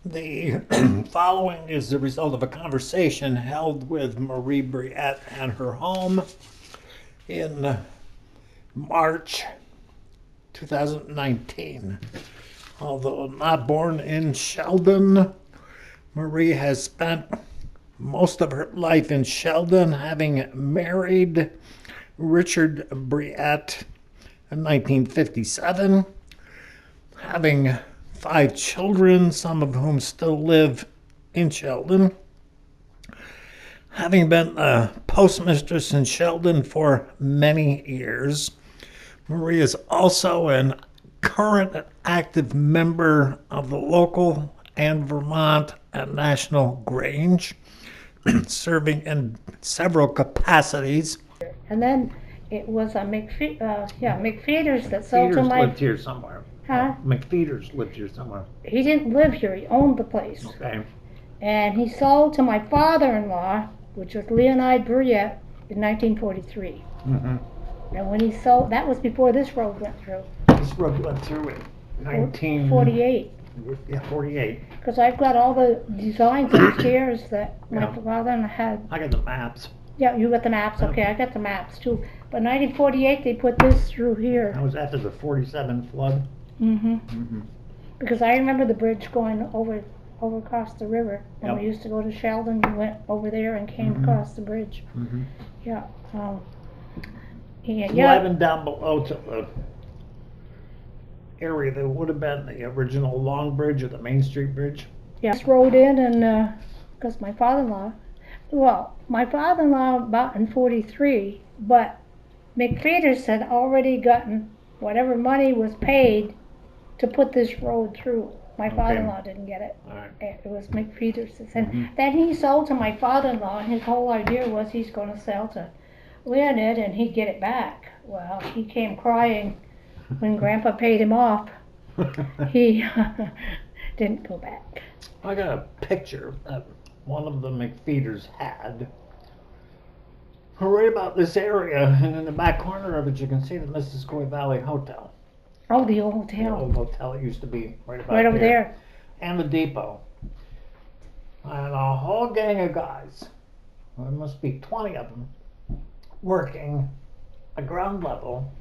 The following is the result of a conversation held with Marie Briette at her home in March 2019. Although not born in Sheldon, Marie has spent most of her life in Sheldon, having married Richard Briette in 1957, having 5 children, some of whom still live in Sheldon. Having been a postmistress in Sheldon for many years, Marie is also a current and active member of the local and Vermont and National Grange, serving in several capacities. And then it was a McFeeters that sold to Feeders my. lived here somewhere. Huh? McFeeters lived here somewhere. He didn't live here. He owned the place, Okay. and he sold to my father-in-law, which was Leonide Briette, in 1943. Mm-hmm. And when he sold, that was before this road went through. This road went through in 48. Yeah, 48. Because I've got all the designs upstairs that my Yeah. father had. I got the maps. Yeah, you got the maps. Yeah. Okay, I got the maps too. But 1948, they put this through here. That was after the 47 flood. Mm-hmm. Mm-hmm. Because I remember the bridge going over across the river. When we Yep. used to go to Sheldon, we went over there and came Mhm. across the bridge. Mm-hmm. Yeah. Yeah. Driving down below to the area that would have been the original Long Bridge or the Main Street Bridge. Yeah. Just rode in and because my father-in-law bought in 43, but McFeeters had already gotten whatever money was paid to put this road through. My Okay. father-in-law didn't get it. All right. It was McFeeters. And Mhm. then he sold to my father-in-law, and his whole idea was he's going to sell to Leonid and he'd get it back. Well, he came crying when Grandpa paid him off. He didn't go back. I got a picture that one of the McFeeters had. Right about this area, and in the back corner of it, you can see the Missisquoi Valley Hotel. Oh, the old The hotel. old hotel it used to be right about Right over there. And the depot. And a whole gang of guys, there must be 20 of them, working at ground level.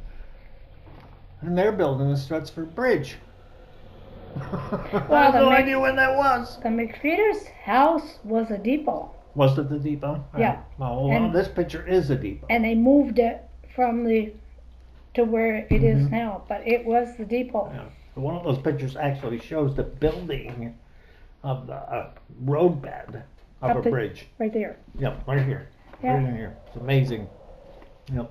And they're building the Strutsford Bridge. I have no idea when that was. The McFeeters' house was a depot, Was it the depot? Yeah. Well, And- this picture is a depot. and they moved it from to where it is Mhm. now, but it was the depot. Yeah. One of those pictures actually shows the building of the roadbed of Up a the- bridge. Right there. Yep, right here. Yeah. Right in here. It's amazing. Yep.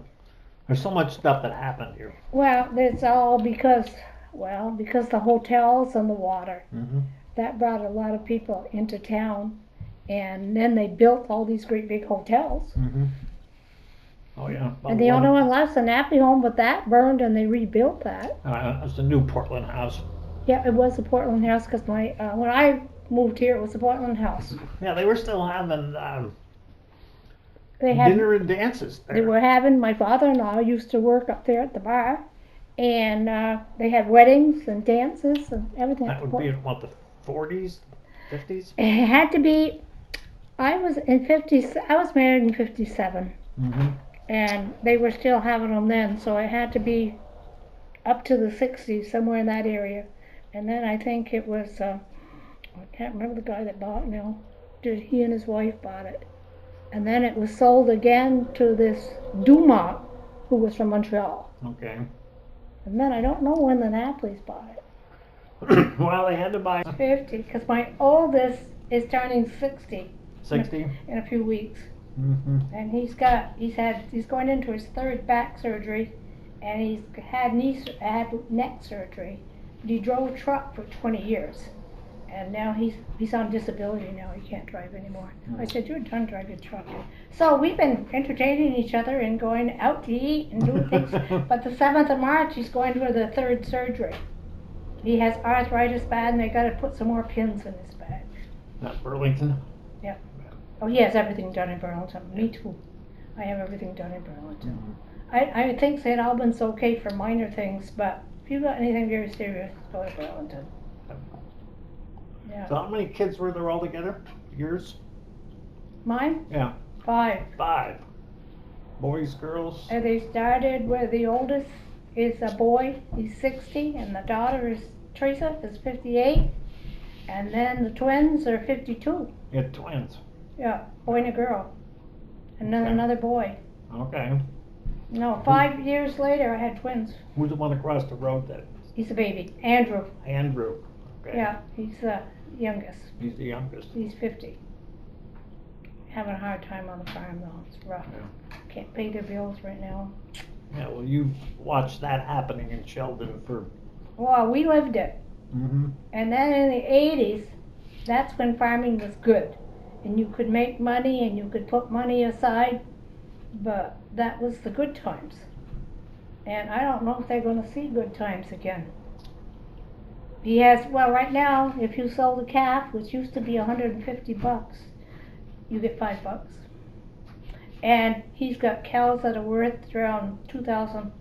There's so much stuff that happened here. Well, it's all because the hotels and the water. Mm-hmm. That brought a lot of people into town, and then they built all these great big hotels. Mm-hmm. Oh yeah. And the only one left's the Nappy home, but that burned and they rebuilt that. It's the new Portland house. Yeah, it was the Portland house because when I moved here, it was the Portland house. Yeah, they were still having They had dinner and dances there. they were having my father-in-law used to work up there at the bar, and they had weddings and dances and everything. That would be in what, the 40s, 50s? It had to be. I was married in 57. Mm-hmm. And they were still having them then, so it had to be up to the 60s, somewhere in that area. And then I think it was, I can't remember the guy that bought it now. He and his wife bought it. And then it was sold again to this Dumas, who was from Montreal. Okay. And then I don't know when the Naplys bought it. Well, they had to buy 50, because my oldest is turning 60 60. in a few weeks. Mm-hmm. And he's going into his third back surgery, and he's had neck surgery. He drove a truck for 20 years, and now he's on disability now. He can't drive anymore. I said, "You're done driving a truck." So we've been entertaining each other and going out to eat and doing things. But the 7th of March, he's going for the third surgery. He has arthritis bad, and they got to put some more pins in his back. Not Burlington. Oh, he has everything done in Burlington. Me too. I have everything done in Burlington. I think St. Albans okay for minor things, but if you got anything very serious, go to Burlington. Yeah. So how many kids were there altogether? Yours? Mine? Yeah. 5. 5. Boys, girls? And they started where the oldest is a boy, he's 60, and the daughter is, Teresa, is 58. And then the twins are 52. You had twins. Yeah, boy and a girl. And then Okay. another boy. Okay. No, 5 years later I had twins. Who's the one across the road then? He's a baby. Andrew. Andrew. Okay. Yeah, he's the youngest. He's the youngest. He's 50. Having a hard time on the farm though. It's rough. Yeah. Can't pay their bills right now. Yeah, well, you've watched that happening in Sheldon for... Well, we lived it. Mm-hmm. And then in the 80s, that's when farming was good. And you could make money and you could put money aside. But that was the good times. And I don't know if they're going to see good times again. He has, well, right now, if you sold a calf, which used to be $150, you get $5. And he's got cows that are worth around 2,000.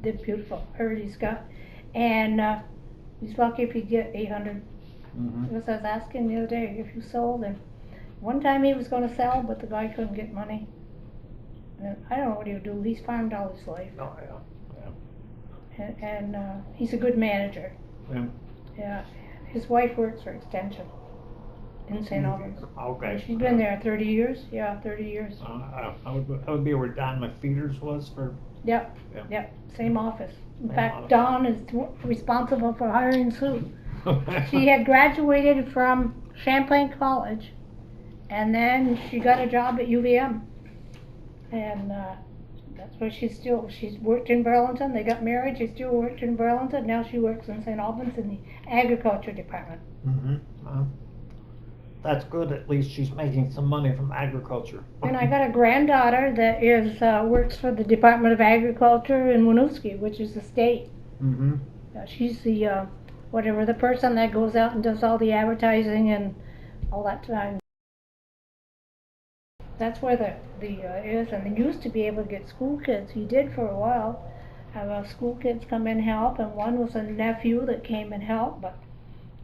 They're beautiful herd he's got. And he's lucky if he get 800. Mm-hmm. Because I was asking the other day if you sold, and one time he was going to sell, but the guy couldn't get money. And I don't know what he would do. He's farmed all his life. Oh, yeah. And he's a good manager. Yeah. Yeah. His wife works for Extension in St. Albans. Okay. She's been there 30 years. Yeah, 30 years. I would be where Don McFeeters was for... Yep. Yeah. Yep. Same office. In Same fact, office. Dawn is responsible for hiring Sue. She had graduated from Champlain College, and then she got a job at UVM. And that's where she's worked in Burlington. They got married, she still worked in Burlington. Now she works in St. Albans in the agriculture department. Mm-hmm. That's good, at least she's making some money from agriculture. And I got a granddaughter that is works for the Department of Agriculture in Winooski, which is the state. Mm-hmm. She's the whatever, the person that goes out and does all the advertising and all that time. That's where the is, and they used to be able to get school kids. He did for a while have school kids come in and help, and one was a nephew that came and helped, but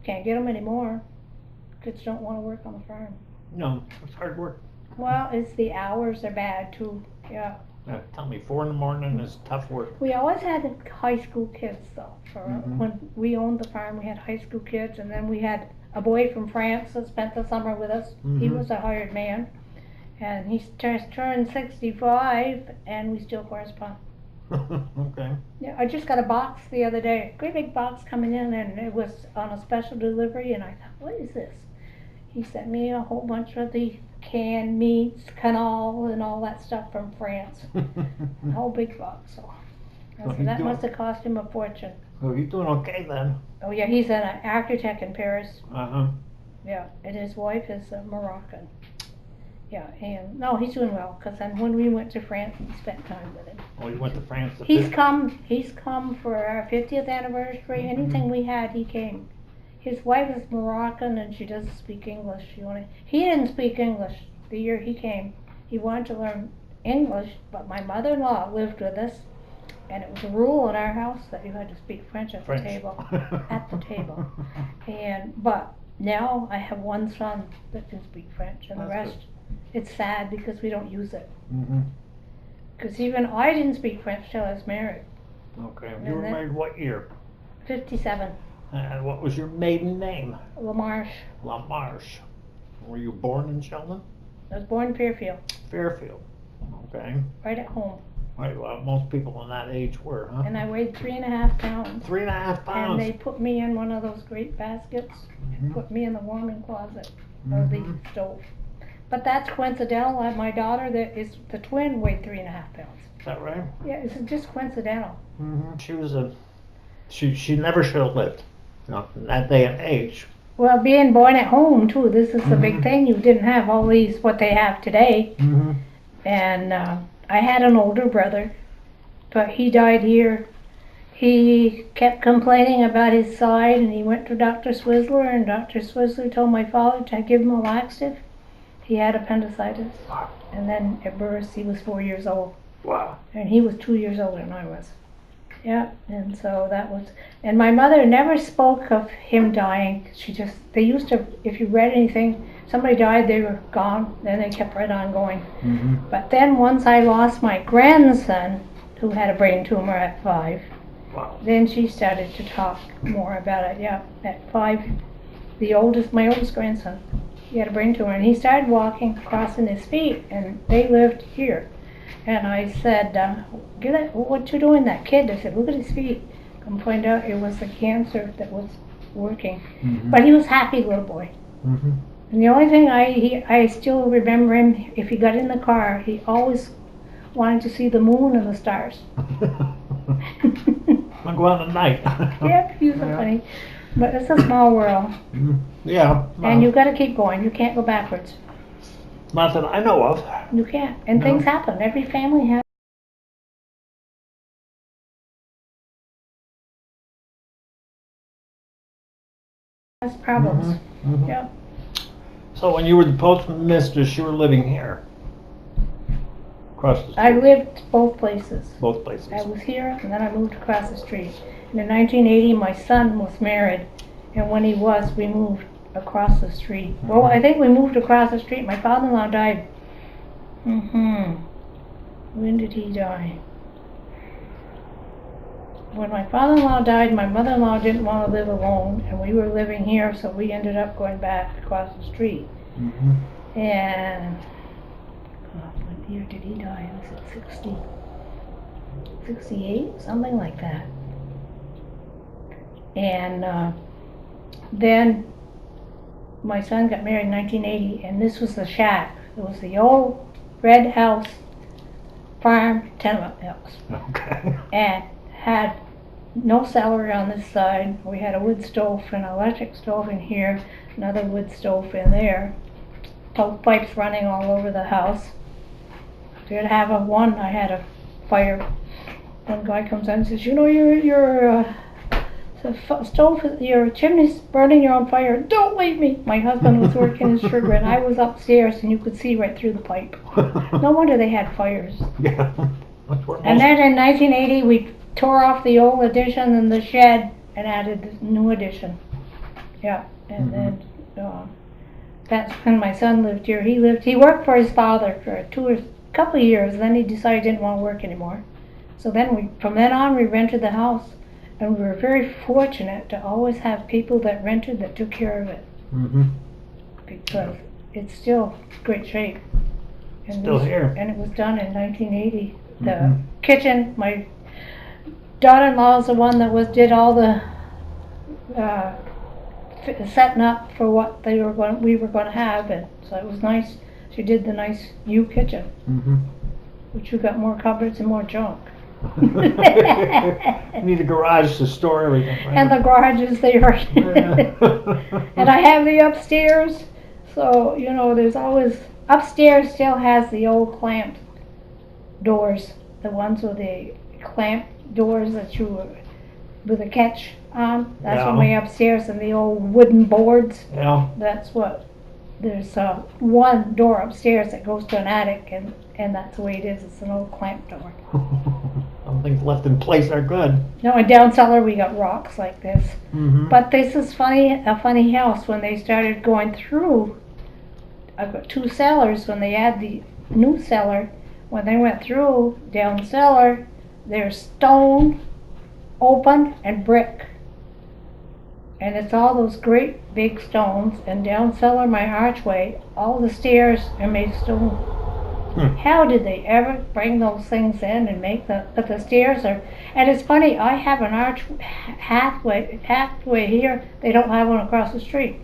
can't get them anymore. Kids don't want to work on the farm. No, it's hard work. Well, it's the hours are bad too. Yeah. Tell me, 4 in the morning is tough work. We always had high school kids though. Mhm. When we owned the farm, we had high school kids, and then we had a boy from France that spent the summer with us. He Mhm. was a hired man, and he just turned 65, and we still correspond. Okay. Yeah, I just got a box the other day, great big box coming in, and it was on a special delivery, and I thought, what is this? He sent me a whole bunch of the canned meats, canal, and all that stuff from France. A whole big box, so. I So said, he's that doing- must have cost him a fortune. So he's doing okay then. Oh yeah, he's an architect in Paris. Uh-huh. Yeah, and his wife is Moroccan. Yeah, and no, he's doing well. Cause then when we went to France, we spent time with him. Well, he went to France to He's visit. come for our 50th anniversary. Anything we had, he came. His wife is Moroccan and she doesn't speak English. He didn't speak English the year he came. He wanted to learn English, but my mother-in-law lived with us, and it was a rule in our house that you had to speak French at French. the table. At the table. But now I have one son that can speak French, and the That's rest, it's sad because we don't use it. Mm-hmm. Because even I didn't speak French till I was married. Okay. And You were then- married what year? 57, And what was your maiden name? LaMarche. LaMarche. Were you born in Sheldon? I was born in Fairfield, Fairfield. Okay. right at home. Right, well, most people in that age were, huh? And I weighed 3.5 pounds. 3.5 pounds. And they put me in one of those great baskets, Mhm. put me in the warming closet of the Mhm. stove. But that's coincidental. My daughter, that is the twin, weighed 3.5 pounds. Is that right? Yeah, it's just coincidental. Mm-hmm. She was she never should have lived. Not in that day and age. Well, being born at home too, this is the big Mhm. thing. You didn't have all these, what they have today. Mm-hmm. And I had an older brother, but he died here. He kept complaining about his side, and he went to Dr. Swizzler, and Dr. Swizzler told my father to give him a laxative. He had appendicitis, and then at birth he was 4 years old, Wow. and he was 2 years older than I was. Yeah, and so that was, and my mother never spoke of him dying. She just, they used to, if you read anything, somebody died, they were gone, then they kept right on going. Mm-hmm. But then once I lost my grandson, who had a brain tumor at 5, Wow. then she started to talk more about it. Yeah, at 5, my oldest grandson, he had a brain tumor, and he started walking, crossing his feet, and they lived here. And I said, what you doing, that kid? I said, look at his feet. Come find out it was the cancer that was working. Mm-hmm. But he was happy little boy. Mm-hmm. And the only thing I still remember him, if he got in the car, he always wanted to see the moon and the stars. I'll go out at night. Yeah, he was so Yeah. funny. But it's a small world. Yeah. And you gotta keep going. You can't go backwards. Not that I know of. You can't. And No. things happen. Every family has problems. Mhm. Yep. So when you were the postmistress, you were living here? Across the street? I lived both places. Both places. I was here, and then I moved across the street. And in 1980, my son was married, and when he was, we moved across the street. Well, I think we moved across the street. My father-in-law died. When did he die? When my father-in-law died, my mother-in-law didn't want to live alone, and we were living here, so we ended up going back across the street. Mm-hmm. And what year did he die? Was it 60? 68? Something like that. And then my son got married in 1980, and this was the shack. It was the old red house, farm tenement house, Okay. and had no cellar on this side. We had a wood stove and an electric stove in here, another wood stove in there. Pipes running all over the house. Did have I had a fire. One guy comes in and says, you know, your chimney's burning, you're on fire. Don't leave me. My husband was working his sugar, and I was upstairs, and you could see right through the pipe. No wonder they had fires. Yeah. That's where And then in 1980, we tore off the old addition and the shed and added the new addition. Yeah, and then that's when my son lived here. He worked for his father for a couple of years, then he decided he didn't want to work anymore. So then from then on, we rented the house, and we were very fortunate to always have people that rented that took care of it, Mm-hmm. because it's still great shape. And Still here. And it was done in 1980. The Mhm. kitchen, my daughter-in-law is the one that did all the setting up for what we were going to have, and so it was nice. She did the nice new kitchen, Mm-hmm. which you got more cupboards and more junk. You need a garage to store everything, right? And the garage is there. And I have the upstairs, so you know, there's always upstairs still has the old clamped doors, the ones with the clamp doors that with a catch on. That's Yeah. from way upstairs, and the old wooden boards. Yeah. That's what. There's one door upstairs that goes to an attic, and that's the way it is. It's an old clamp door. Some things left in place are good. No, in down cellar we got rocks like this. Mm-hmm. But this is a funny house. When they started going through, I've got 2 cellars. When they add the new cellar, when they went through down cellar, there's stone, open, and brick. And it's all those great big stones. And down cellar, my archway, all the stairs are made of stone. How did they ever bring those things in and make but the stairs are, and it's funny, I have an arch pathway here, they don't have one across the street.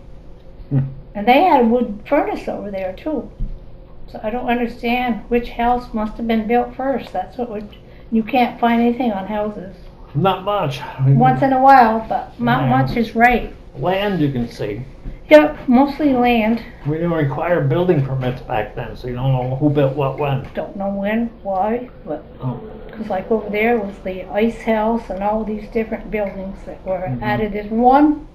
And they had a wood furnace over there too. So I don't understand which house must have been built first. That's you can't find anything on houses. Not much. Once in a while, but not Yeah. much is right. Land you can see. Yep, mostly land. We didn't require building permits back then, so you don't know who built what when. Don't know when, why, but Oh. because like over there was the ice house and all these different buildings that were added. There's one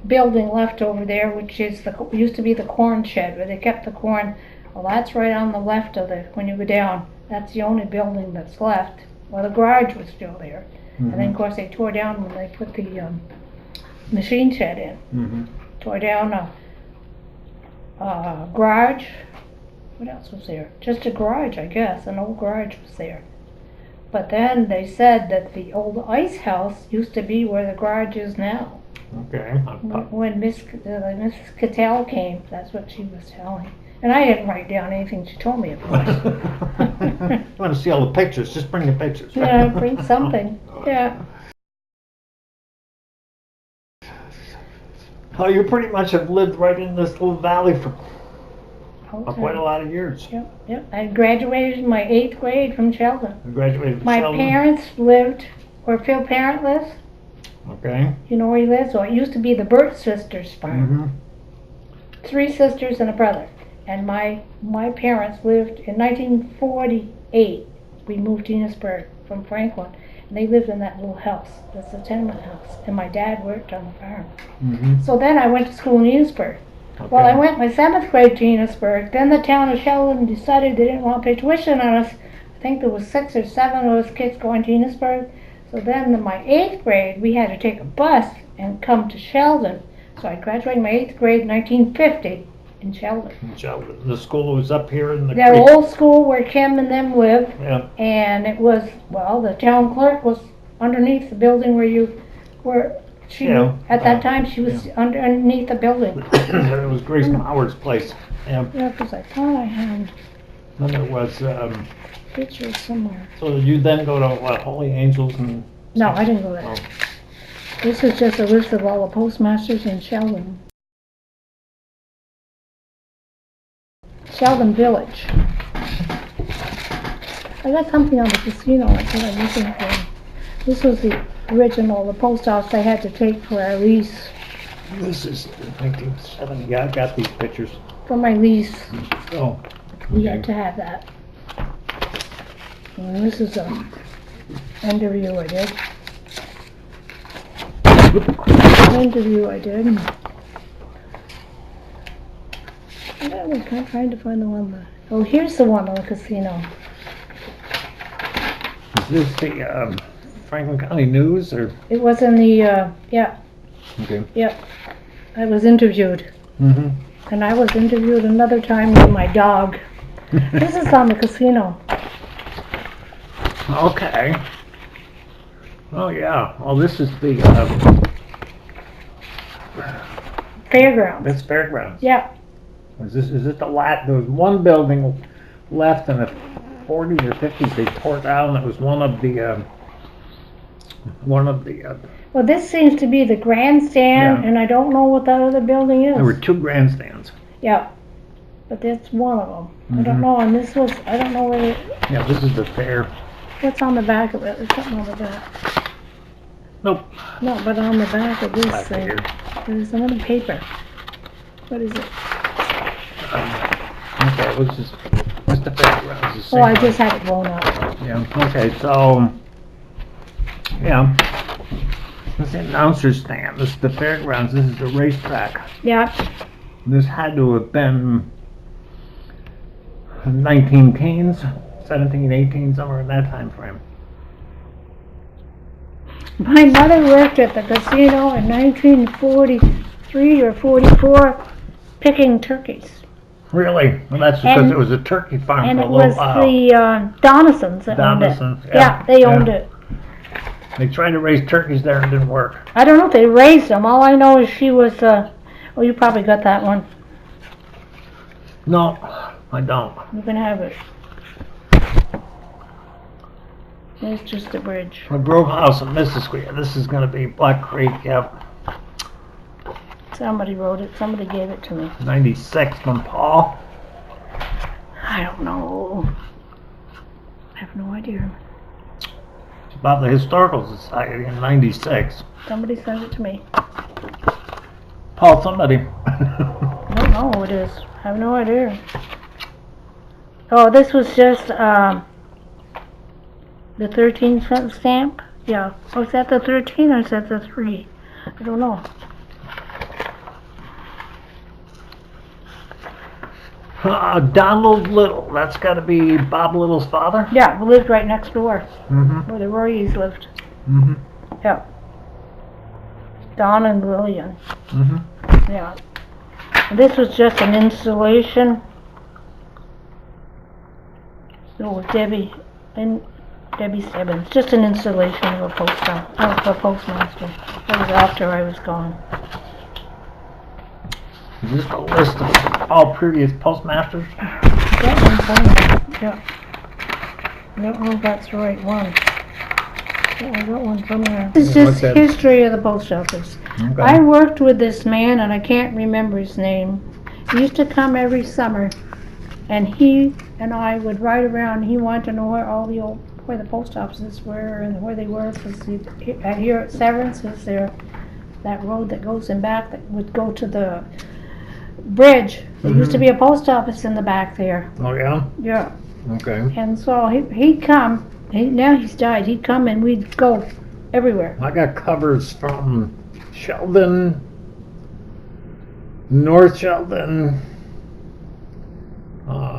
building left over there, which is used to be the corn shed, where they kept the corn. Well, that's right on the left of when you go down. That's the only building that's left. Well, the garage was still there. And then, of course, they tore down when they put the machine shed in. Mm-hmm. Tore down a garage. What else was there? Just a garage, I guess. An old garage was there. But then they said that the old ice house used to be where the garage is now. Okay. When Miss Cattell came, that's what she was telling. And I didn't write down anything she told me, of course. You want to see all the pictures? Just bring the pictures. Yeah, bring something. Yeah. Oh, you pretty much have lived right in this little valley for Whole quite a time. lot of years. Yep, yep. I graduated in my 8th grade from Sheldon. You graduated from My Sheldon? parents lived where Phil Parent lives. Okay. You know where he lives? Well, it used to be the Burt sisters' farm. Mm-hmm. 3 sisters and a brother. And my parents lived in 1948. We moved to Enosburg from Franklin. And they lived in that little house. That's a tenement house. And my dad worked on the farm. Mm-hmm. So then I went to school in Enosburg. Okay. Well, I went my 7th grade to Enosburg. Then the town of Sheldon decided they didn't want to pay tuition on us. I think there was 6 or 7 of us kids going to Enosburg. So then in my 8th grade, we had to take a bus and come to Sheldon. So I graduated my 8th grade in 1950 in Sheldon. Sheldon. The school was up here in the The creek. old school where Kim and them lived, Yeah. and it was, well, the town clerk was underneath the building where you were. She Yeah, at that time she was underneath the building. It was Grace Mauer's place. Yeah. Yeah, because I thought I had Then there was. pictures somewhere. So did you then go to what, Holy Angels and? No, I didn't go there. Oh. This is just a list of all the postmasters in Sheldon. Sheldon Village. I got something on the casino I thought I'm looking for. This was the original, the post office I had to take for our lease, This is 1970. Yeah, I've got these pictures. for my lease. Oh. We had to have that. And this is a interview I did. Interview I did. Yeah, we're trying to find the one. Oh, here's the one on the casino. Is this the Franklin County News or? It was in the, yeah, Okay. I was interviewed. Mm-hmm. And I was interviewed another time with my dog. This is on the casino. Okay. Oh yeah. Oh, this is the Fairgrounds. that's fairgrounds. Yeah, Is it the lat? There was one building left in the 40s or 50s. They tore down. It was one of the. well, this seems to be the grandstand, Yeah. and I don't know what that other building is. There were 2 grandstands. Yeah, but that's one of them. I Mhm. don't know, and this was, I don't know whether, Yeah, this is the fair. what's on the back of it, there's something on the back. Nope. No, but on the back of this Back thing, here. there's another paper. What is it? Okay, it was just the fairgrounds. the Oh, I same just had it blown up. one. Yeah. Okay, so yeah. This is the announcer's stand. This is the fairgrounds. This is the racetrack. Yeah, This had to have been 19 teens, 17, 18, somewhere in that time frame. my mother worked at the casino in 1943 or 44 picking turkeys. Really? Well, that's because And- it was a turkey farm And for a it little was while. the Donaldsons that owned it. Donaldsons, yeah, Yeah, they owned yeah. it. They tried to raise turkeys there and it didn't work. I don't know if they raised them. All I know is she was, oh, you probably got that one. No, I don't. You can have it. There's just a bridge. The Grove House in Missisquoi. This is going to be Black Creek, yep. Somebody wrote it. Somebody gave it to me. 96 from Paul. I don't know. I have no idea. It's about the Historical Society in 96. Somebody sent it to me. Paul, somebody. I don't know who it is. I have no idea. Oh, this was just, the 13-cent stamp? Yeah. Oh, is that the 13 or is that the 3? I don't know. Donald Little. That's got to be Bob Little's father. Yeah, we lived right next door, Mm-hmm. where the Royes lived. Mm-hmm. Yeah. Don and Lillian. Mm-hmm. Yeah. This was just an installation. Oh, Debbie Stebbins. Just an installation of a postmaster. That was after I was gone. Is this a list of all previous postmasters? That one's on there. Yeah. I don't know if that's the right one. Yeah, I got one from there. This is Yeah, just what's that? history of the post office. Okay. I worked with this man, and I can't remember his name. He used to come every summer, and he and I would ride around. He wanted to know where the post offices were and where they were, because here at Severance is there that road that goes in back that would go to the bridge. There used to be a post office in the back there. Oh, yeah? Yeah. Okay. And so he'd come. Now he's died. He'd come and we'd go everywhere. I got covers from Sheldon, North Sheldon,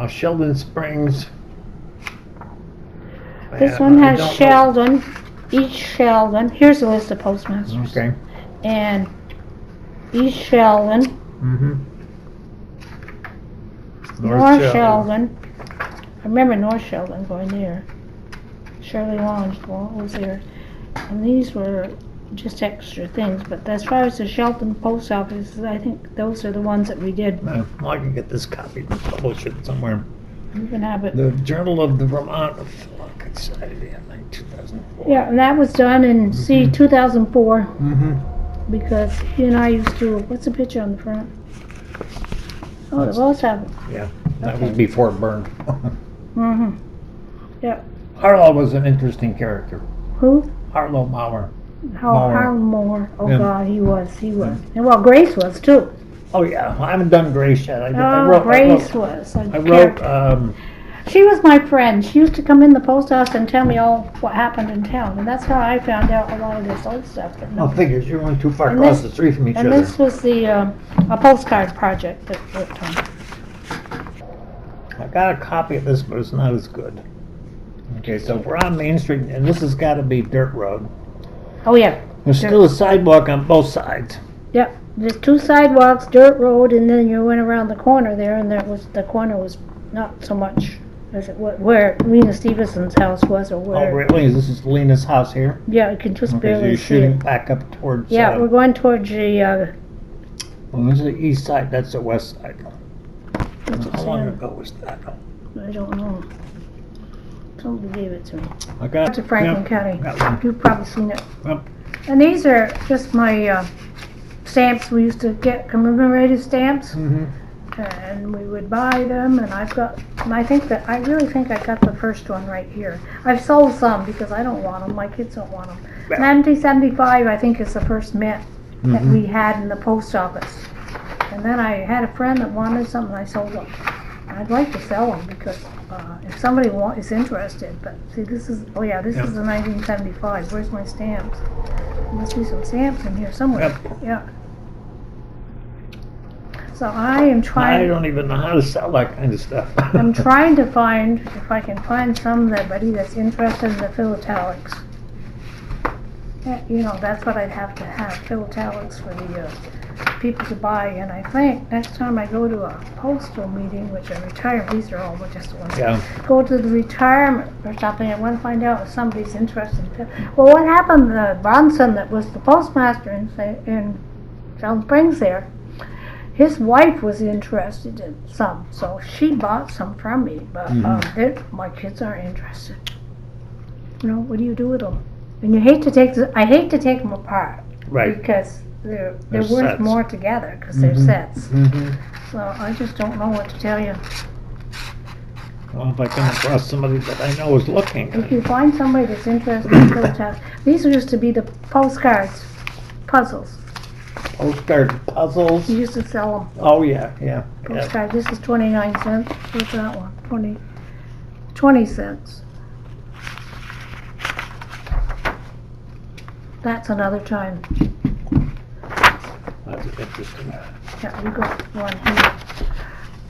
Sheldon Springs. This And one I has don't know- Sheldon, East Sheldon. Here's a list of postmasters. Okay. And East Sheldon, Mm-hmm. North Sheldon. I remember North Sheldon going there. Shirley Long was there. And these were just extra things, but as far as the Shelton post office, I think those are the ones that we did. Well, I can get this copy and publish it somewhere. You can have it. The Journal of the Vermont Philharmonic Society in 2004. Yeah, and that was done in, see, 2004, Mm-hmm. because he and I used to, what's the picture on the front? Oh, they both have it. Yeah, that Okay. was before it burned. Mm-hmm. Yeah. Harlow was an interesting character. Who? Harlow Mauer. Harold Moore. Oh, Yeah. God, he was. And well, Grace was too. Oh yeah, I haven't done Grace yet. Grace was. I wrote. She was my friend. She used to come in the post office and tell me all what happened in town, and that's how I found out a lot of this old stuff. That No figures. You weren't too far And across this- the street from each And other. this was a postcard project that worked on. I got a copy of this, but it's not as good. Okay, so we're on Main Street, and this has got to be dirt road. Oh yeah. There's still a sidewalk on both sides. Yep. There's two sidewalks, dirt road, and then you went around the corner there, and the corner was not so much as it was where Lena Stevenson's house was, or Oh, where. really? This is Lena's house here? Yeah, you can just Okay, so barely you're see shooting it. back up towards. Yeah, we're going towards the. Well, this is the east side. That's the west side. What's it How long say? ago was that? I don't know. Somebody gave it to me. I got To Franklin yep, County. got one. You've probably seen it. Yep. And these are just my stamps we used to get, commemorative stamps, Mm-hmm. and we would buy them. And I really think I got the first one right here. I've sold some because I don't want them. My kids don't want them. Yeah. 1975, I think, is the first mint that Mhm. we had in the post office. And then I had a friend that wanted some, and I sold them. I'd like to sell them because if somebody is interested, but see, this is, oh yeah, this Yeah. is the 1975. Where's my stamps? There must be some stamps in here somewhere. Yep. Yeah. So I am I trying, don't even know how to sell that kind of stuff. I'm trying to find, if I can find somebody that's interested in the philatelics. Yeah, you know, that's what I'd have to have, philatelics for the people to buy. And I think next time I go to a postal meeting, which I retire, these are all just the ones. Yeah. Go to the retirement or something, I want to find out if somebody's interested. Well, what happened, the Bronson that was the postmaster in South Springs there, his wife was interested in some, so she bought some from me, but my kids aren't interested. You know, what do you do with them? And I hate to take them apart. Right. Because they're They're worth sets. more together, because they're Mhm. sets. Mm-hmm. So I just don't know what to tell you. Well, if I come across somebody that I know is looking. If you find somebody that's interested in philatelics, these used to be the postcards, puzzles. Postcard puzzles. You used to sell them. Oh, yeah, yeah. Postcard, this is 29 cents. What's that one? 20 cents. That's another time. That's interesting. Yeah, you got one here.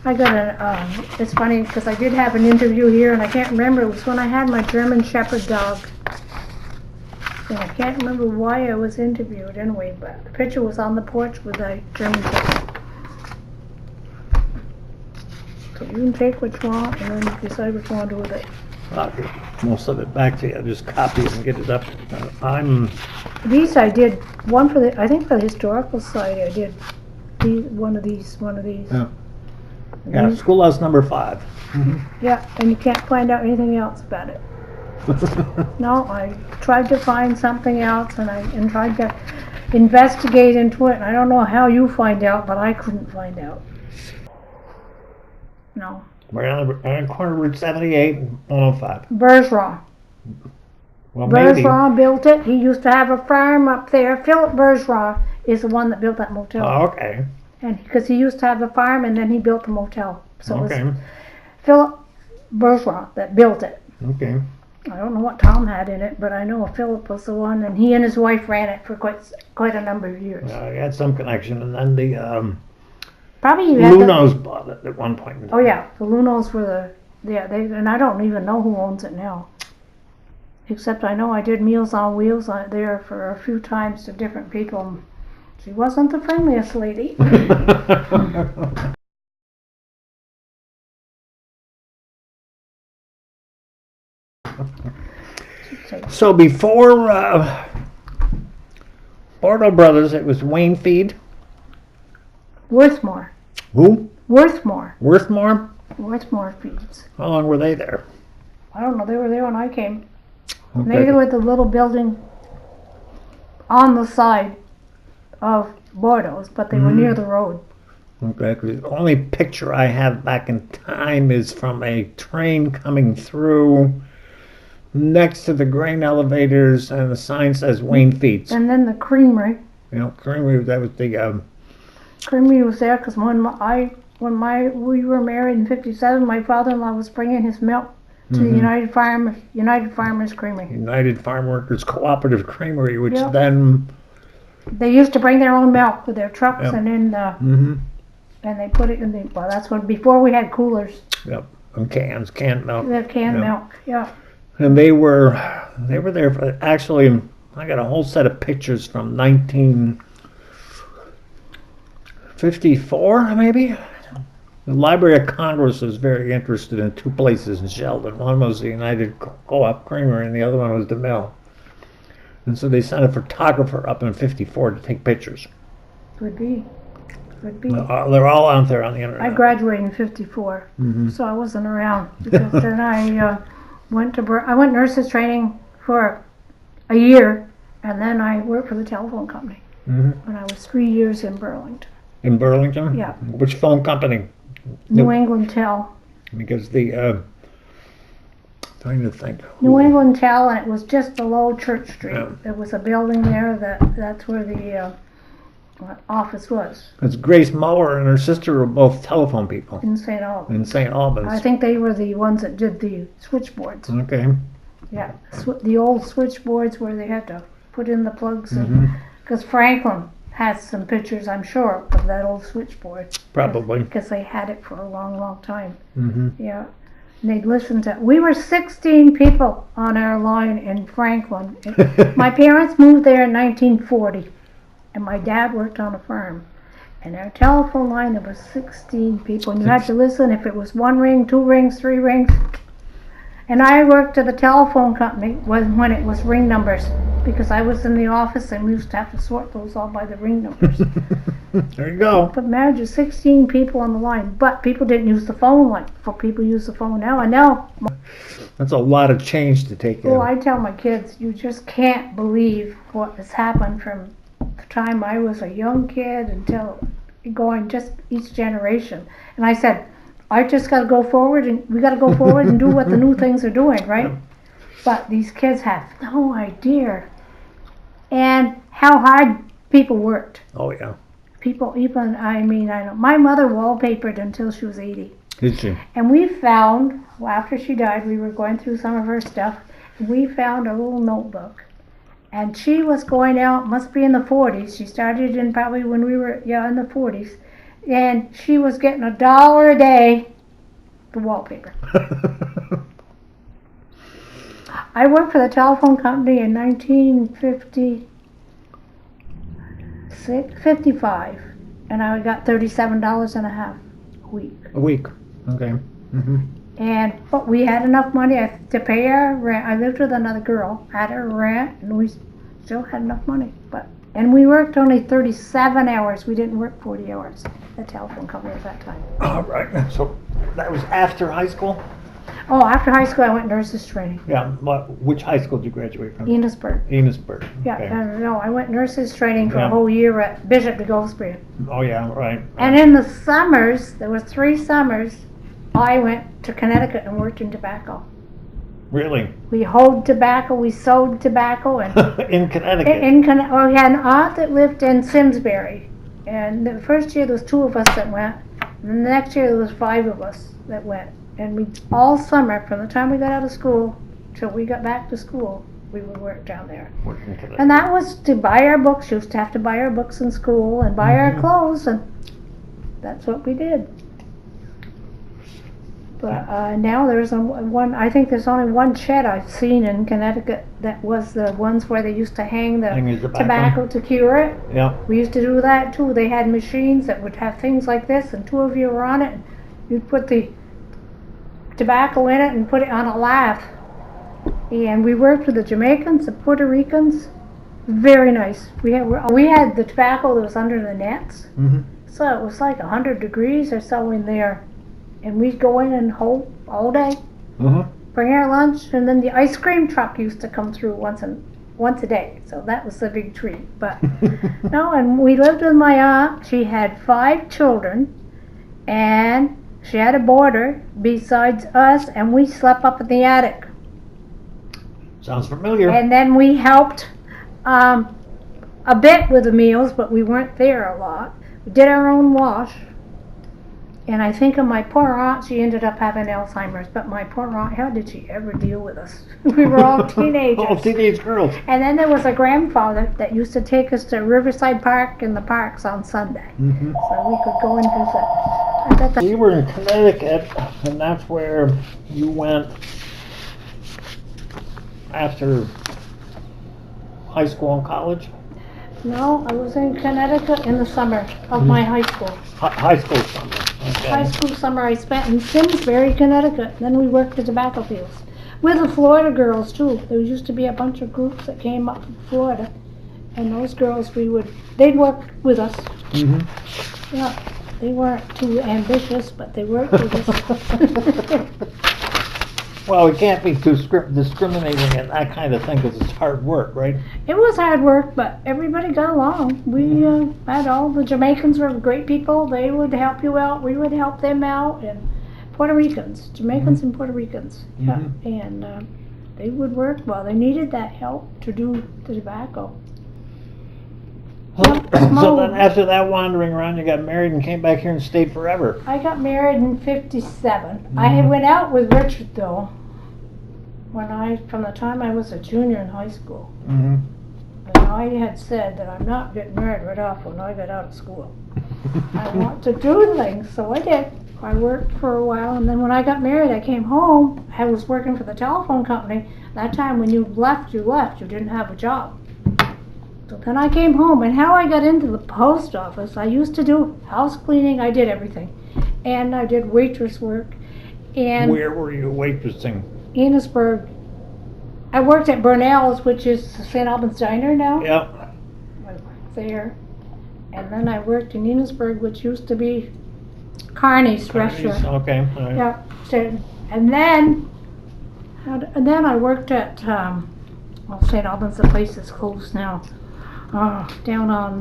I got it's funny because I did have an interview here and I can't remember. It was when I had my German Shepherd dog. Yeah. can't remember why I was interviewed anyway, but the picture was on the porch with a German Shepherd. So you can take what you want and then decide what you want to do with it. I'll get most of it back to you. Just copy it and get it up. These I did, one for the, I think for the Historical Society I did one of these. Yeah. Yeah, schoolhouse number 5. Yeah, and you can't find out anything else about it. No, I tried to find something else and tried to investigate into it, and I don't know how you find out, but I couldn't find out. No. We're on corner Route 78 and 105. Bergeron. Well, maybe. Bergeron built it. He used to have a farm up there. Philip Bergeron is the one that built that motel. Oh, okay. And because he used to have a farm and then he built the motel. So Okay. it was Philip Bergeron that built it. Okay. I don't know what Tom had in it, but I know Philip was the one, and he and his wife ran it for quite a number of years. I had some connection, and then the Probably you had Lunos bought it at one point. Oh yeah, the Lunos were and I don't even know who owns it now. Except I know I did Meals on Wheels there for a few times to different people. She wasn't the friendliest lady. So before Bordeaux Brothers, it was Wayne Feed. Worthmore. Who? Worthmore. Worthmore? Worthmore Feeds. How long were they there? I don't know, they were there when I came. Okay. They were the little building on the side of Bordeaux's, but they were near the road. Okay, 'cause the only picture I have back in time is from a train coming through next to the grain elevators, and the sign says Wayne Feeds. And then the creamery. You know, creamery, that was the Creamery was there because we were married in '57, my father-in-law was bringing his milk to the United Farmers Creamery. United Farm Workers Cooperative Creamery, which Yep. then They used to bring their own milk with their trucks Yep. and then mhm, and they put it in the, well, that's when, before we had coolers, yep, and canned milk. the canned Yep. milk, yeah. And they were there for, actually, I got a whole set of pictures from 1954, maybe? The Library of Congress was very interested in 2 places in Sheldon. One was the United Co-op Creamery, and the other one was the mill. And so they sent a photographer up in '54 to take pictures. Could be. They're all out there on the internet. I graduated in '54, so I wasn't around because then I went nurses training for a year, and then I worked for the telephone company when I was 3 years in Burlington. In Burlington? Yeah. Which phone company? New England Tel. Because the, trying to think. New England Tel, and it was just below Church Street. Yeah. There was a building there that's where the office was It's Grace Mower and her sister were both telephone people in St. Albans. in St. Albans. I think they were the ones that did the switchboards. Okay. Yeah, the old switchboards where they had to put in the plugs. Mm-hmm. Because Franklin has some pictures, I'm sure, of that old switchboard. Probably. Because they had it for a long, long time. Mm-hmm. Yeah. And they'd listen to. We were 16 people on our line in Franklin. My parents moved there in 1940, and my dad worked on a farm. And our telephone line, there was 16 people, and you had to listen if it was 1 ring, 2 rings, 3 rings. And I worked at the telephone company when it was ring numbers, because I was in the office and we used to have to sort those all by the ring numbers. There you go. But imagine 16 people on the line, but people didn't use the phone like people use the phone now. And now, That's a lot of change to take in. oh, I tell my kids, you just can't believe what has happened from the time I was a young kid until going just each generation. And I said, I just got to go forward, and we got to go forward and do what the new things are doing, right? Yeah. But these kids have no idea, and how hard people worked. Oh, yeah. People even, I know my mother wallpapered until she was 80, Did she? and we found, well, after she died, we were going through some of her stuff, and we found a little notebook, and she was going out, must be in the 40s. She started in probably when we were in the 40s. And she was getting $1 a day for wallpaper. I worked for the telephone company in 1955, and I got $37.50 a week. A week. Okay. Mm-hmm. But we had enough money to pay our rent. I lived with another girl, had her rent, and we still had enough money. And we worked only 37 hours. We didn't work 40 hours. The telephone company at that time. All right. So that was after high school? Oh, after high school, I went nurses training. Yeah. Which high school did you graduate from? Enosburg. Enosburg. Yeah, Okay. no, I went nurses training for Yeah. a whole year at Bishop de Goldsbury. Oh, yeah, right. And in the summers, there were 3 summers, I went to Connecticut and worked in tobacco. Really? We hoed tobacco, we sowed tobacco, and In Connecticut? well, we had an aunt that lived in Simsbury. And the first year there was 2 of us that went, and the next year there was 5 of us that went. And we, all summer, from the time we got out of school till we got back to school, we would work down there. Working in Connecticut. And that was to buy our books. You used to have to buy our books in school and buy our clothes, and that's what we did. But now there's one. I think there's only one shed I've seen in Connecticut that was the ones where they used to hang the Hang the tobacco to cure it. Yeah. We used to do that too. They had machines that would have things like this, and 2 of you were on it. And you'd put the tobacco in it and put it on a lath. And we worked with the Jamaicans, the Puerto Ricans. Very nice. We had the tobacco that was under the nets, Mm-hmm. so it was like 100 degrees or so in there. And we'd go in and hold all day, Mm-hmm. bring our lunch, and then the ice cream truck used to come through once a day. So that was a big treat. But no, and we lived with my aunt. She had 5 children, and she had a boarder besides us, and we slept up in the attic. Sounds familiar. And then we helped a bit with the meals, but we weren't there a lot. We did our own wash. And I think of my poor aunt, she ended up having Alzheimer's, but my poor aunt, how did she ever deal with us? We were all teenagers. All teenage girls. And then there was a grandfather that used to take us to Riverside Park and the parks on Sunday. Mm-hmm. So we could go and visit. I thought that- We were in Connecticut, and that's where you went after high school and college? No, I was in Connecticut in the summer of my high school. High school summer. Okay. High school summer I spent in Simsbury, Connecticut. Then we worked the tobacco fields. With the Florida girls too. There used to be a bunch of groups that came up from Florida. And those girls, they'd work with us. Mm-hmm. Yeah, they weren't too ambitious, but they worked with us. Well, it can't be too discriminating and that kind of thing because it's hard work, right? It was hard work, but everybody got along. We had all the Jamaicans were great people. They would help you out. We would help them out. And Puerto Ricans, Jamaicans and Puerto Ricans. Yeah. And they would work well. They needed that help to do the tobacco. Yep, So small. then after that wandering around, you got married and came back here and stayed forever. I got married in '57. I had went out with Richard though, from the time I was a junior in high school. Mm-hmm. And I had said that I'm not getting married right off when I got out of school. I want to do things, so I did. I worked for a while, and then when I got married, I came home. I was working for the telephone company. That time when you left. You didn't have a job. So then I came home, and how I got into the post office, I used to do house cleaning. I did everything. And I did waitress work. And Where were you waitressing? Enosburg. I worked at Burnell's, which is St. Albans Diner now. Yep. I worked there. And then I worked in Enosburg, which used to be Carney's restaurant. Okay. All right. Yeah. And then I worked at St. Albans. The place is closed now. Down on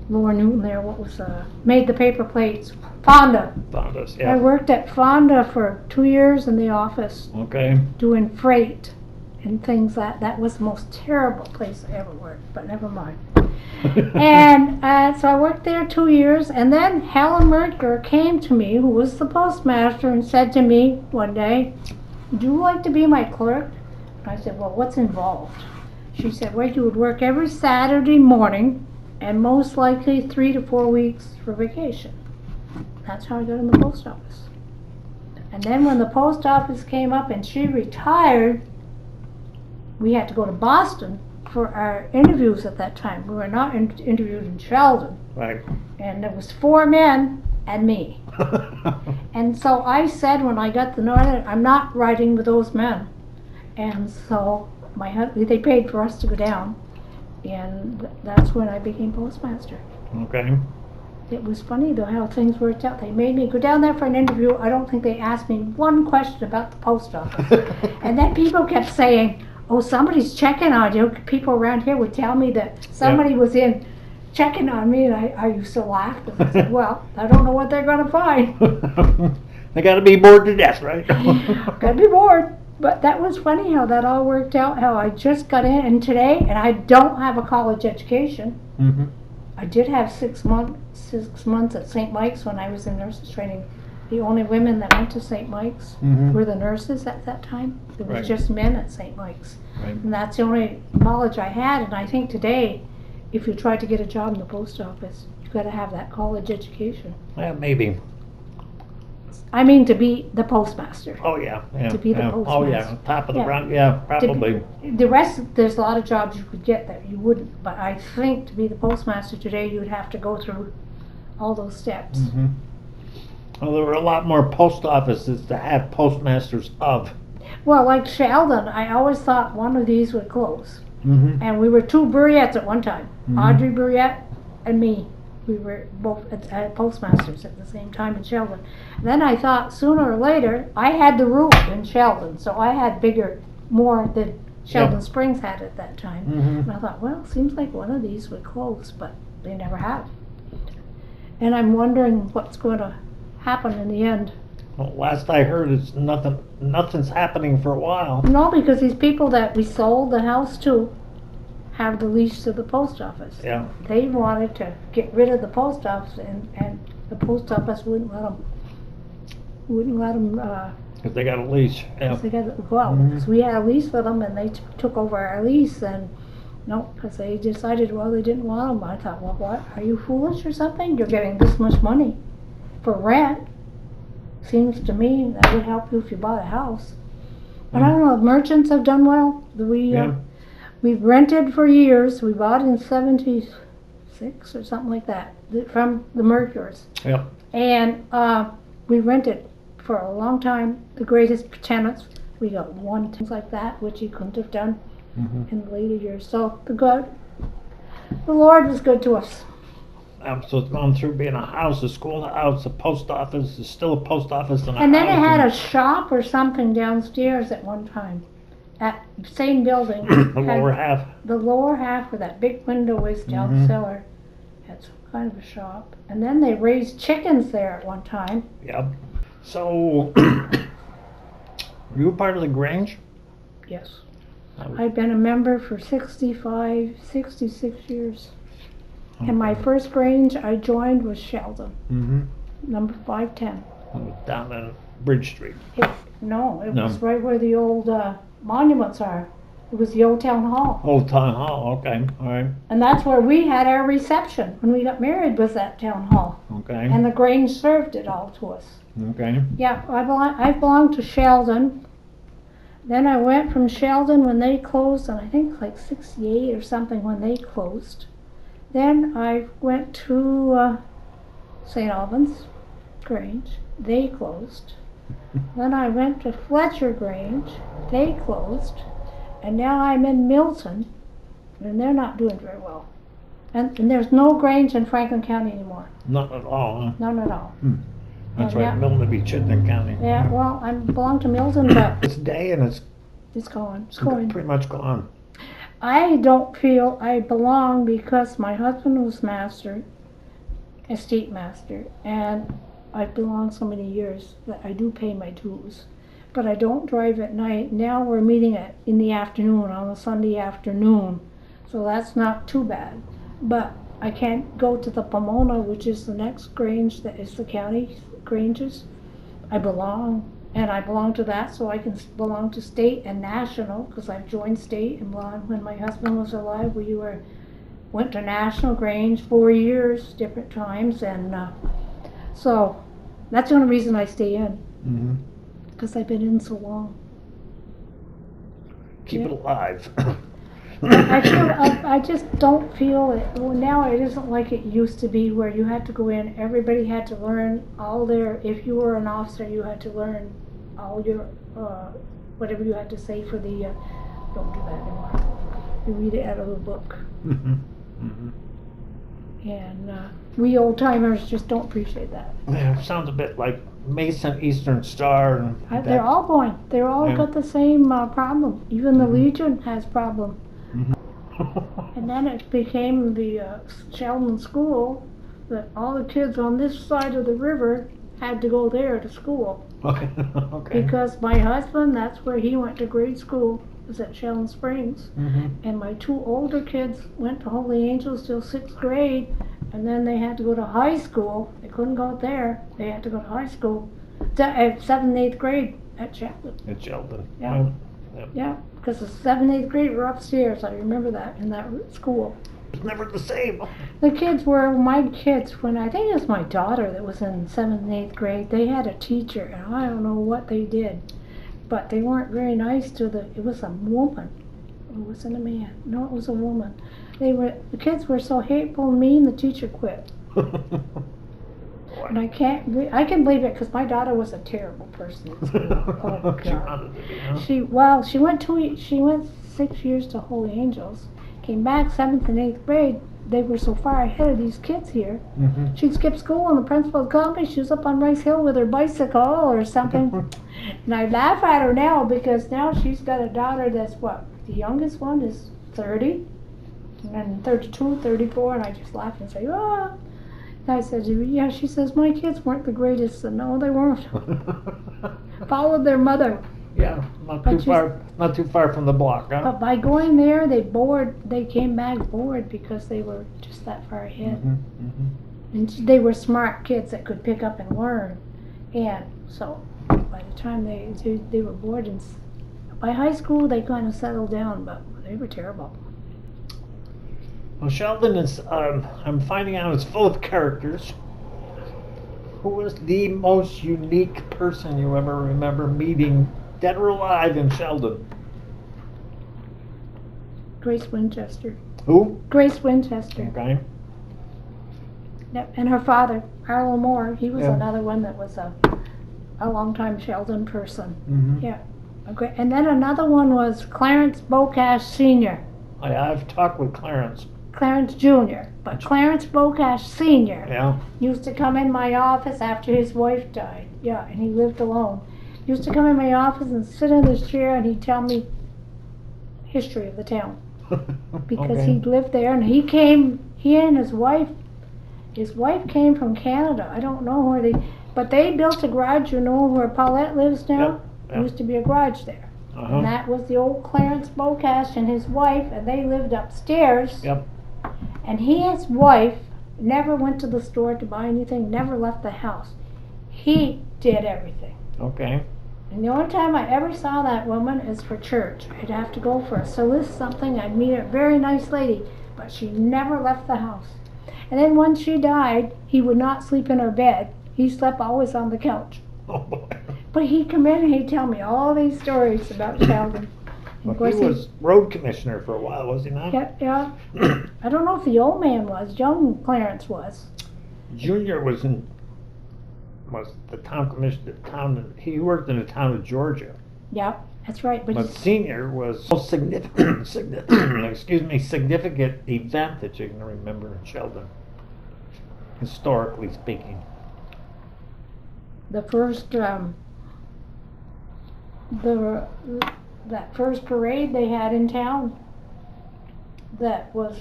Lower Newton there. What was made the paper plates? Fonda. Fonda's, I yeah. worked at Fonda for 2 years in the office Okay. doing freight and things that was the most terrible place I ever worked, but never mind. And so I worked there 2 years, and then Helen Merker came to me, who was the postmaster, and said to me one day, "Would you like to be my clerk?" And I said, "Well, what's involved?" She said, "Well, you would work every Saturday morning, and most likely 3 to 4 weeks for vacation." That's how I got in the post office. And then when the post office came up and she retired, we had to go to Boston for our interviews at that time. We were not interviewed in Sheldon. Right. And there was 4 men and me. And so I said when I got the Northern, I'm not riding with those men. And so they paid for us to go down. And that's when I became postmaster. Okay. It was funny though how things worked out. They made me go down there for an interview. I don't think they asked me one question about the post office. And then people kept saying, oh, somebody's checking on you. People around here would tell me that somebody was in checking on me, and I used to laugh. And I said, well, I don't know what they're going to find. They got to be bored to death, right? Got to be bored. But that was funny how that all worked out, how I just got in. And today, and I don't have a college education. Mm-hmm. I did have 6 months at St. Mike's when I was in nurses training. The only women that went to St. Mike's were the nurses at that time. There was just men at St. Mike's. Right. And that's the only knowledge I had. And I think today, if you try to get a job in the post office, you've got to have that college education. Yeah, maybe. I mean, to be the postmaster. Oh, yeah. Yeah. To be the Oh, yeah. postmaster. Top of the Yeah. round. Yeah, probably. The rest, there's a lot of jobs you could get that you wouldn't. But I think to be the postmaster today, you would have to go through all those steps. Mm-hmm. Well, there were a lot more post offices to have postmasters of. Well, like Sheldon, I always thought one of these would close. Mm-hmm. And we were 2 Burriettes at one time. Mhm. Audrey Burriette and me. We were both postmasters at the same time in Sheldon. And then I thought sooner or later, I had the route in Sheldon, so I had more than Sheldon Springs had at that time. Mm-hmm. And I thought, well, seems like one of these would close, but they never have. And I'm wondering what's going to happen in the end. Well, last I heard, it's nothing's happening for a while. No, because these people that we sold the house to have the lease to the post office. Yeah. They wanted to get rid of the post office, and the post office wouldn't let them. Because they got a lease. Yeah. They got to go out. Mhm. Because we had a lease with them, and they took over our lease, and no, because they decided, well, they didn't want them. I thought, well, what? Are you foolish or something? You're getting this much money for rent. Seems to me that would help you if you bought a house. But I don't know. Merchants have done well. Yeah. We've rented for years. We bought in '76 or something like that from the Mercures. Yep. And we rented for a long time. The greatest tenants. We got one things like that, which he couldn't have done Mm-hmm. in the later years. So the Lord was good to us. So it's gone through being a house, a schoolhouse, a post office, it's still a post office and a And then it house. had a shop or something downstairs at one time. At the same building. the lower half. The lower half where that big window is down the Mhm. cellar had some kind of a shop. And then they raised chickens there at one time. Yep. So, you were part of the Grange? Yes. I was- I've been a member for 66 years. And my first Grange I joined was Sheldon, Mm-hmm. number 510. Down on Bridge Street. It No. was right where the old monuments are. It was the old town hall. Old Town Hall, okay, all right, And that's where we had our reception when we got married, was that town hall. okay, And the Grange served it all to us. okay. Yeah, I belonged to Sheldon. Then I went from Sheldon when they closed, and I think like 68 or something when they closed. Then I went to St. Albans Grange. They closed. Then I went to Fletcher Grange. They closed. And now I'm in Milton, and they're not doing very well. And there's no Grange in Franklin County anymore. Not at all, huh? None at all. That's Yeah. right, Milton would be Chittenden County. Yeah, well, I belong to Milton, but It's day and it's it's going. It's going. pretty much gone. I don't feel I belong because my husband was estate master, and I've belonged so many years that I do pay my dues. But I don't drive at night. Now we're meeting in the afternoon, on a Sunday afternoon, so that's not too bad. But I can't go to the Pomona, which is the next Grange that is the county Granges. I belong to that, so I can belong to state and national, because I've joined state and when my husband was alive, went to National Grange 4 years, different times, and so that's the only reason I stay in, Mm-hmm. because I've been in so long. keep it alive. I just don't feel it, well, now it isn't like it used to be where you had to go in, everybody had to learn all their, if you were an officer, you had to learn all your, whatever you had to say for the, don't do that anymore. You read it out of a book. And, we old timers just don't appreciate that. Yeah, it sounds a bit like Mason Eastern Star. And They're all going, they're all Yeah. got the same, problem, even the Legion has problem. And then it became the Sheldon School, that all the kids on this side of the river had to go there to school. Okay. Okay. Because my husband, that's where he went to grade school, was at Sheldon Springs. And my two older kids went to Holy Angels till 6th grade, and then they had to go to high school. They couldn't go there, they had to go to high school, at 7th and 8th grade at Sheldon. At Sheldon. Yeah. Yeah, because the 7th and 8th grade were upstairs, I remember that, in that school. It's never the same. The kids were, my kids, when I think it was my daughter that was in 7th and 8th grade, they had a teacher, and I don't know what they did, but they weren't very nice to it was a woman. It wasn't a man. No, it was a woman. The kids were so hateful and mean, the teacher quit. And I can believe it, because my daughter was a terrible person at school. Oh, God. She went 6 years to Holy Angels, came back 7th and 8th grade. They were so far ahead of these kids here. She'd skip school, and the principal called me. She was up on Rice Hill with her bicycle or something. And I laugh at her now, because now she's got a daughter that's what? The youngest one is 30, and 32, 34, and I just laugh and say, oh. I said, yeah, she says, my kids weren't the greatest. And no, they weren't. Followed their mother. Yeah, not too far from the block, huh? But by going there, they came back bored because they were just that far ahead. And they were smart kids that could pick up and learn. And so by the time they were bored, and by high school, they kind of settled down, but they were terrible. Well, Sheldon is, I'm finding out, it's full of characters. Who was the most unique person you ever remember meeting, dead or alive, in Sheldon? Grace Winchester. Who? Grace Winchester. Okay. Yep. And her father, Arlo Moore, he was Yeah. another one that was a long-time Sheldon person. Yeah. Okay. And then another one was Clarence Bocash Sr. I've talked with Clarence. Clarence Jr., but Clarence Bocash Sr. Yeah. used to come in my office after his wife died. Yeah, and he lived alone. He used to come in my office and sit in his chair, and he'd tell me history of the town. Because Okay. he'd lived there, and he and his wife came from Canada. I don't know where but they built a garage, you know, where Paulette lives now? Yep, There yep. used to be a garage there. Uh-huh. And that was the old Clarence Bocash and his wife, and they lived upstairs. Yep. And his wife never went to the store to buy anything, never left the house. He did everything. Okay. And the only time I ever saw that woman is for church. I'd have to go for a solace something, I'd meet a very nice lady, but she never left the house. And then when she died, he would not sleep in her bed. He slept always on the couch. Oh, boy. But he'd come in and he'd tell me all these stories about Sheldon. Well, he was road commissioner for a while, was he not? Yeah. I don't know if the old man was. Young Clarence was. Junior was the town commissioner. He worked in the town of Georgia. Yeah, that's right. But senior was the most significant, significant event that you can remember in Sheldon, historically speaking. The first, that first parade they had in town, that was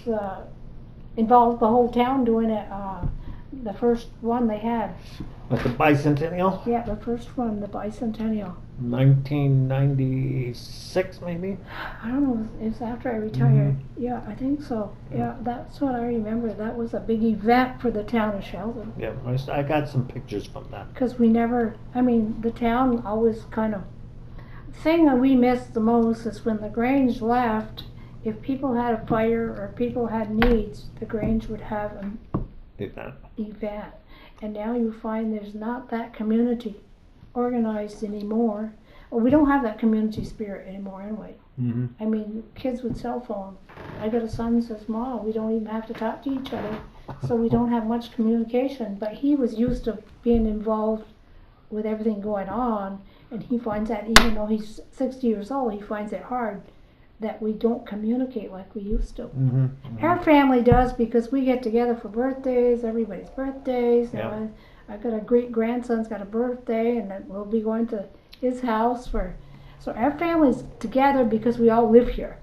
involved the whole town doing it. The first one they had. At the bicentennial? Yeah, the first one, the bicentennial. 1996, maybe? I don't know, it was after I retired. Yeah, I think so. Yeah, that's what I remember. That was a big event for the town of Sheldon. Yeah, I got some pictures from that. Because the town always kind of, the thing that we missed the most is when the Grange left, if people had a fire or people had needs, the Grange would have an event. And now you find there's not that community organized anymore. Well, we don't have that community spirit anymore anyway. Mm-hmm. I mean, kids with cell phone. I got a son who says, Mom, we don't even have to talk to each other. So we don't have much communication. But he was used to being involved with everything going on. And he finds that even though he's 60 years old, he finds it hard that we don't communicate like we used to. Mm-hmm. Mm-hmm. Our family does because we get together for birthdays, everybody's birthdays. You Yeah. know, I got a great grandson's got a birthday, and then we'll be going to his house for. So our family's together because we all live here.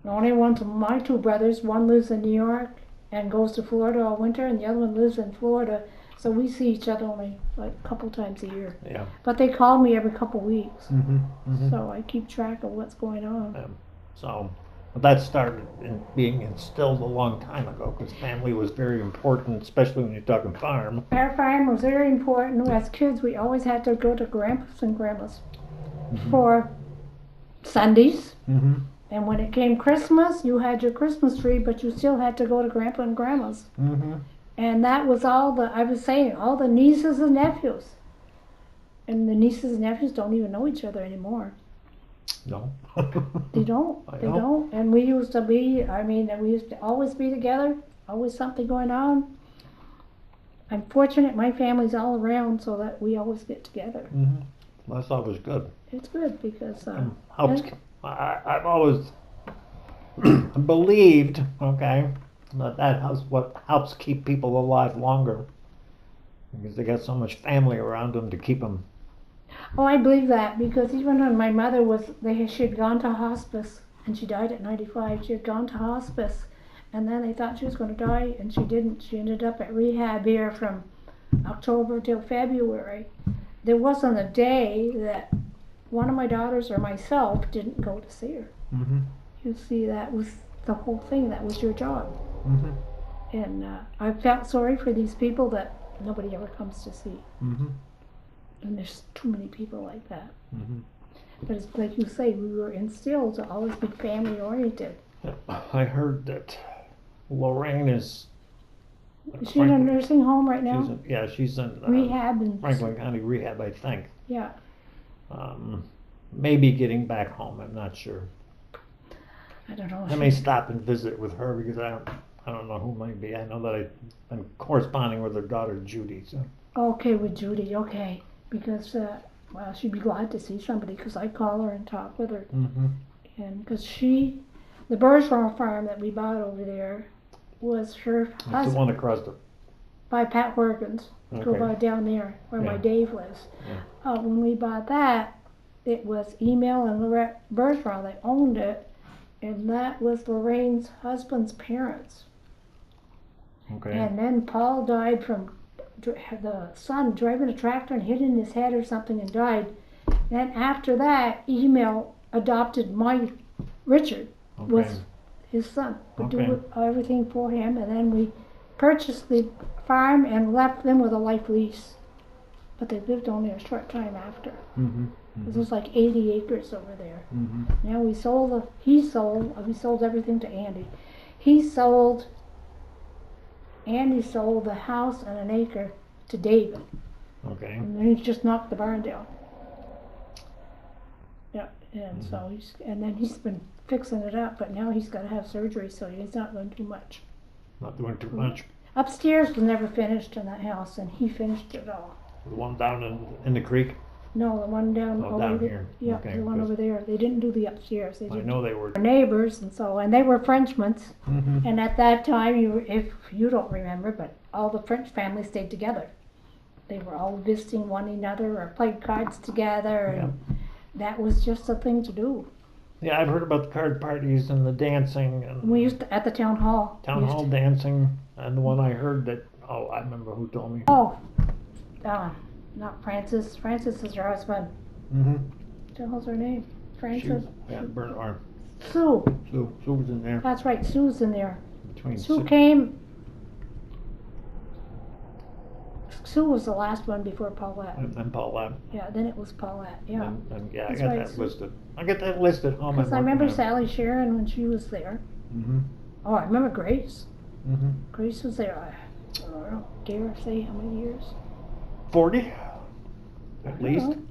The only ones, my two brothers, one lives in New York and goes to Florida all winter, and the other one lives in Florida. So we see each other only like a couple times a year. Yeah. But they call me every couple weeks, Mm-hmm. Mm-hmm. so I keep track of what's going on. So, but that started in being instilled a long time ago because family was very important, especially when you're talking farm. Our farm was very important. As kids, we always had to go to grandpa's and grandma's for Sundays. Mm-hmm. And when it came Christmas, you had your Christmas tree, but you still had to go to grandpa and grandma's. Mm-hmm. And that was all I was saying, all the nieces and nephews. And the nieces and nephews don't even know each other anymore. No. They don't. I They know. don't. And we used to be, we used to always be together, always something going on. I'm fortunate my family's all around so that we always get together. Mm-hmm. That's always good. It's good because Helps. I've always believed, okay, that's what helps keep people alive longer because they got so much family around them to keep them. oh, I believe that because even when my mother she had gone to hospice and she died at 95. She had gone to hospice, and then they thought she was going to die, and she didn't. She ended up at rehab here from October till February. There wasn't a day that one of my daughters or myself didn't go to see her. Mm-hmm. You see, that was the whole thing. That was your job. Mm-hmm. And I felt sorry for these people that nobody ever comes to see. Mm-hmm. And there's too many people like that. Mm-hmm. But it's like you say, we were instilled to always be family oriented. I heard that Lorraine is. Is she in a nursing home right now? She's in Rehab and Franklin County Rehab, I think. yeah. Maybe getting back home. I'm not sure. I don't know. I may stop and visit with her because I don't know who might be. I know that I've been corresponding with her daughter Judy. So. Okay, with Judy. Okay, because well, she'd be glad to see somebody because I call her and talk with her, Mm-hmm. and because the Bergeron farm that we bought over there was her It's the husband one across the. by Pat Horkins. Go Okay. by down there where my Yeah. Dave lives. Yeah. When we bought that, it was Email and Lorette Bergeron. They owned it, and that was Lorraine's husband's parents. Okay. And then Paul died from the son driving a tractor and hitting his head or something and died. Then after that, Email adopted my Richard, was Okay. his son, would Okay. do everything for him, and then we purchased the farm and left them with a life lease. But they lived only a short time after. Mm-hmm. This was like 80 acres over there. Mm-hmm. Now we sold everything to Andy. Andy sold the house and an acre to David, Okay. and then he just knocked the barn down. Yeah, and Mm-hmm. so then he's been fixing it up, but now he's got to have surgery, so he's not doing too much. Not doing too much. Upstairs was never finished in that house, and he finished it all. The one down in the creek. No, the one down Oh, over down there. here. Yeah, Okay, the one 'cause over there. They didn't do the upstairs. They I did know they were. our neighbors, and they were Frenchmen's. Mm-hmm. And at that time, if you don't remember, but all the French families stayed together. They were all visiting one another or played cards together, and that was just a thing to do. Yeah, I've heard about the card parties and the dancing and We used to, at the town hall. town we used hall dancing, and the one I heard that. Oh, I remember who told me. To, not Frances. Frances is her husband. Mm-hmm. What the hell's her name? Frances. Yeah, Bernard or Sue. Sue was in there That's right. Sue's in there. between. Sue came. Sue was the last one before Paulette. And Paulette. Yeah, then it was Paulette. Yeah. And yeah, That's I got right, that Sue. listed. I got that listed. Oh my. Because I remember Sally Sharon when she was there. Mm-hmm. Oh, I remember Grace. Mm-hmm. Grace was there. I don't dare say how many years. 40. At I don't least. know.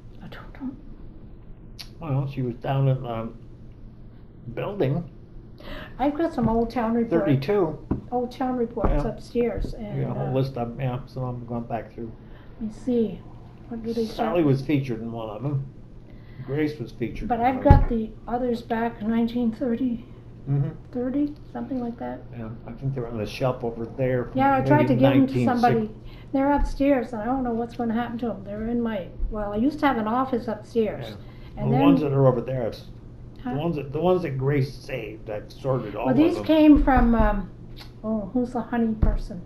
Well, she was down in the building, I've got some old town reports, 32. old town reports Yeah. upstairs, and, You got a whole list of them, yeah, so I'm going back through. let me see, what do they Sally say? was featured in one of them. Grace was featured But in one I've of got the others back in 1930, them. 30, something like that. Yeah, I think they're on the shelf over there. from Yeah, I tried to maybe give them to 1960. somebody. They're upstairs, and I don't know what's gonna happen to them. They're in my, well, I used to have an office upstairs. Yeah. And The ones then, that are over there, Huh? the ones that Grace saved, I've sorted all well, of these them. came from, oh, who's the honey person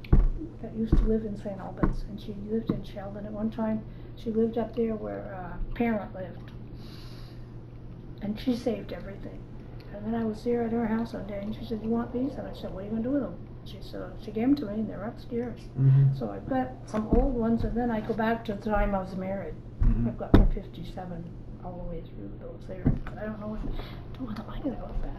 that used to live in St. Albans? And she lived in Sheldon at one time. She lived up there where, parent lived. And she saved everything. And then I was there at her house one day, and she said, "You want these?" And I said, "What are you gonna do with them?" She said, she gave them to me, and they're upstairs. Mhm. So I've got some old ones, and then I go back to the time I was married. Mhm. I've got from 57 all the way through those there. But I don't know what, I don't know, I gotta go back.